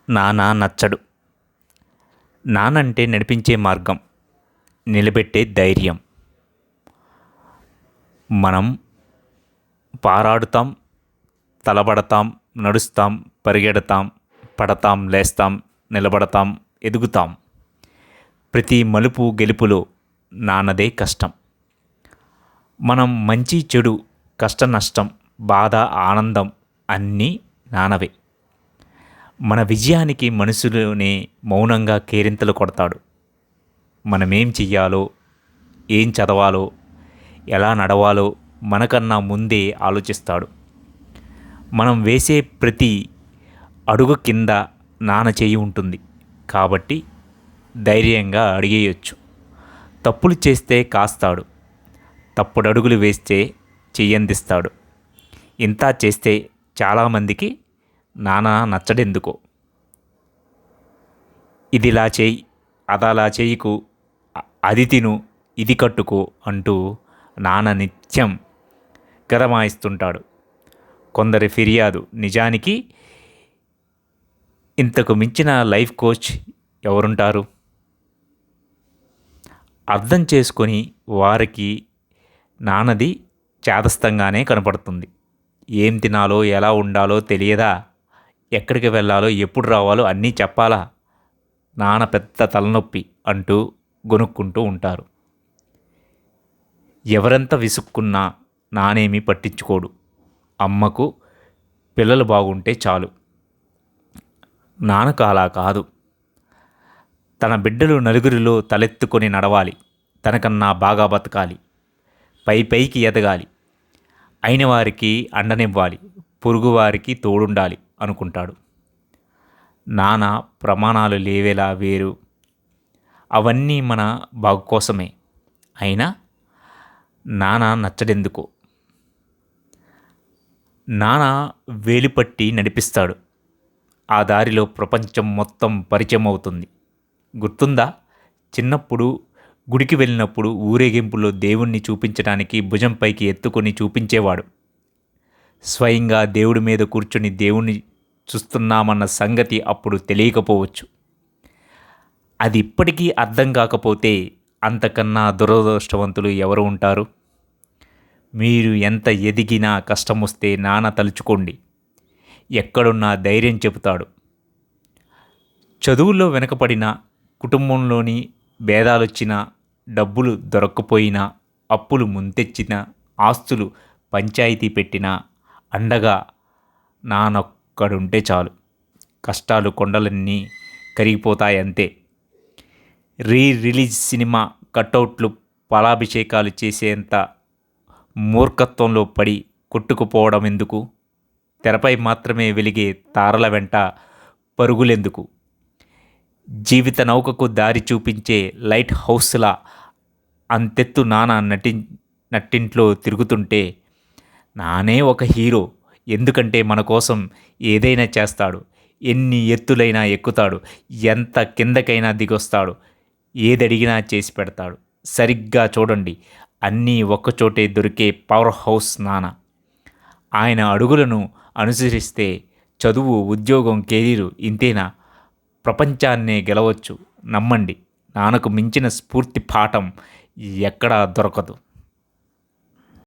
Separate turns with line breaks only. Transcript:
నాన్న నచ్చడు. నానంటే నడిపించే మార్గం, నిలబెట్టే ధైర్యం. మనం పారాడుతాం, తలబడతాం, నడుస్తాం, పరిగెడతాం, పడతాం, లేస్తాం, నిలబడతాం, ఎదుగుతాం. ప్రతి మలుపు గెలుపులో నాన్నదే కష్టం. మనం మంచి చెడు, కష్ట నష్టం, బాధ ఆనందం అన్నీ నాన్నవే. మన విజయానికి మనసులోనే మౌనంగా కేరింతలు కొడతాడు. మనమేం చెయ్యాలో, ఏం చదవాలో, ఎలా నడవాలో మనకన్నా ముందే ఆలోచిస్తాడు. మనం వేసే ప్రతి అడుగు కింద నాన్న చేయి ఉంటుంది. కాబట్టి ధైర్యంగా అడిగేయొచ్చు. తప్పులు చేస్తే కాస్తాడు, తప్పుడడుగులు వేస్తే చెయ్యందిస్తాడు. ఇంతా చేస్తే చాలామందికి నాన్న నచ్చడెందుకో. ఇదిలా చేయి, అదలా చేయికు, అది తిను, ఇది కట్టుకో అంటూ నాన్న నిత్యం గదమాయిస్తుంటాడు. కొందరి ఫిర్యాదు, నిజానికి ఇంతకు మించిన లైఫ్ కోచ్ ఎవరుంటారు? అర్థం చేసుకొని వారికి నాన్నది చేదస్తంగానే కనపడుతుంది. ఏం తినాలో, ఎలా ఉండాలో తెలియదా? ఎక్కడికి వెళ్ళాలో, ఎప్పుడు రావాలో అన్నీ చెప్పాలా? నాన్న పెద్ద తలనొప్పి అంటూ గొనుక్కుంటూ ఉంటారు. ఎవరెంత విసుక్కున్నా నానేమి పట్టించుకోడు. అమ్మకు పిల్లలు బాగుంటే చాలు. నాన్నకు అలా కాదు. తన బిడ్డలు నలుగురిలో తలెత్తుకొని నడవాలి, తనకన్నా బాగా బతకాలి, పైకి ఎదగాలి, అయిన వారికి అండనివ్వాలి, పొరుగువారికి తోడుండాలి అనుకుంటాడు. నాన్న ప్రమాణాలు లేవేలా వేరు. అవన్నీ మన బాగు కోసమే. అయినా నాన్న నచ్చడెందుకో. నాన్న వేలిపట్టి నడిపిస్తాడు. ఆ దారిలో ప్రపంచం మొత్తం పరిచయం అవుతుంది. గుర్తుందా? చిన్నప్పుడు గుడికి వెళ్ళినప్పుడు ఊరేగింపులో దేవుణ్ణి చూపించడానికి భుజంపైకి ఎత్తుకొని చూపించేవాడు. స్వయంగా దేవుడి మీద కూర్చొని దేవుణ్ణి చూస్తున్నామన్న సంగతి అప్పుడు తెలియకపోవచ్చు. అది ఇప్పటికీ అర్థం కాకపోతే అంతకన్నా దురదృష్టవంతులు ఎవరు ఉంటారు? మీరు ఎంత ఎదిగినా కష్టం వస్తే నాన్న తలుచుకోండి. ఎక్కడున్నా ధైర్యం చెబుతాడు. చదువుల్లో వెనకపడిన, కుటుంబంలోని భేదాలొచ్చినా, డబ్బులు దొరక్కపోయినా, అప్పులు ముంతెచ్చినా, ఆస్తులు పంచాయతీ పెట్టినా అండగా నానొక్కడుంటే చాలు. కష్టాలు కొండలన్నీ కరిగిపోతాయంతే. రిలీజ్ సినిమా కటౌట్లు పాలాభిషేకాలు చేసేంత మూర్ఖత్వంలో పడి కొట్టుకుపోవడం ఎందుకు? తెరపై మాత్రమే వెలిగే తారల వెంట పరుగులెందుకు? జీవిత నౌకకు దారి చూపించే లైట్ హౌస్లా అంతెత్తు నాన్న నట్టింట్లో తిరుగుతుంటే నానే ఒక హీరో. ఎందుకంటే మన కోసం ఏదైనా చేస్తాడు. ఎన్ని ఎత్తులైనా ఎక్కుతాడు, ఎంత కిందకైనా దిగొస్తాడు, ఏదడిగినా చేసి పెడతాడు. సరిగ్గా చూడండి, అన్నీ ఒక్కచోటే దొరికే పవర్ హౌస్ నాన్న. ఆయన అడుగులను అనుసరిస్తే చదువు, ఉద్యోగం, కెరీరు ఇంతేనా? ప్రపంచాన్నే గెలవచ్చు. నమ్మండి, నాన్నకు మించిన స్ఫూర్తి పాఠం ఎక్కడా దొరకదు.